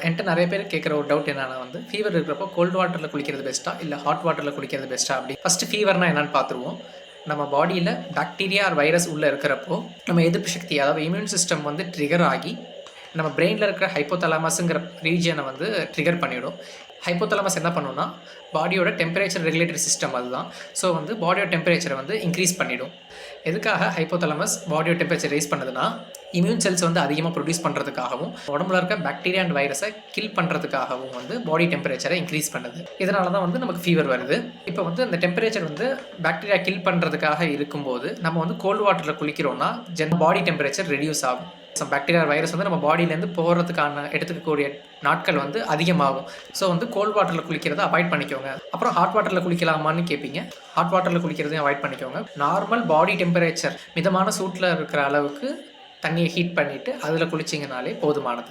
என்கிட்ட நிறைய பேர் கேட்குற ஒரு டவுட் என்னன்னா வந்து ஃபீவர் இருக்கிறப்போ கோல்டு வாட்டரில் குளிக்கிறது பெஸ்ட்டா இல்லை ஹாட் வாட்டரில் குளிக்கிறது பெஸ்ட்டா அப்படி ஃபஸ்ட்டு ஃபீவர்னா என்னன்னு பார்த்துருவோம். நம்ம பாடியில் பாக்டீரியா ஆர் வைரஸ் உள்ளே இருக்கிறப்போ நம்ம எதிர்ப்பு சக்தி அதாவது இம்யூன் சிஸ்டம் வந்து ட்ரிகர் ஆகி நம்ம பிரெயினில் இருக்கிற ஹைப்போதலாமஸுங்கிற ரீஜியனை வந்து ட்ரிகர் பண்ணிவிடும். ஹைப்போதலாமஸ் என்ன பண்ணுன்னா பாடியோட டெம்பரேச்சர் ரெகுலேட்டரி சிஸ்டம் அதுதான். ஸோ வந்து பாடியோட டெம்பரேச்சரை வந்து இன்க்ரீஸ் பண்ணிவிடும். எதுக்காக ஹைப்போதலாமஸ் பாடியோட டெம்பரேச்சர் ரைஸ் பண்ணுதுன்னா இம்யூன் செல்ஸ் வந்து அதிகமாக ப்ரொடியூஸ் பண்ணுறதுக்காகவும் உடம்புல இருக்க பாக்டீரியா அண்ட் வைரஸை கில் பண்ணுறதுக்காகவும் வந்து பாடி டெம்பரேச்சரை இன்க்ரீஸ் பண்ணுது. இதனால தான் வந்து நமக்கு ஃபீவர் வருது. இப்போ வந்து அந்த டெம்பரேச்சர் வந்து பாக்டீரியா கில் பண்ணுறதுக்காக இருக்கும்போது நம்ம வந்து கோல்டு வாட்டரில் குளிக்கிறோன்னா பாடி டெம்பரேச்சர் ரெடியூஸ் ஆகும். பாக்டீரியா வைரஸ் வந்து நம்ம பாடியிலேருந்து போகிறதுக்கான எடுத்துக்கக்கூடிய நாட்கள் வந்து அதிகமாகும். ஸோ வந்து கோல்ட் வாட்டரில் குளிக்கிறத அவாய்ட் பண்ணிக்கோங்க. அப்புறம் ஹாட் வாட்டரில் குளிக்கலாமான்னு கேட்பீங்க. ஹாட் வாட்டரில் குளிக்கிறதையும் அவாய்ட் பண்ணிக்கோங்க. நார்மல் பாடி டெம்பரேச்சர் மிதமான சூட்டில் இருக்கிற அளவுக்கு தண்ணியை ஹீட் பண்ணிவிட்டு அதில் குளிச்சிங்கனாலே போதுமானது.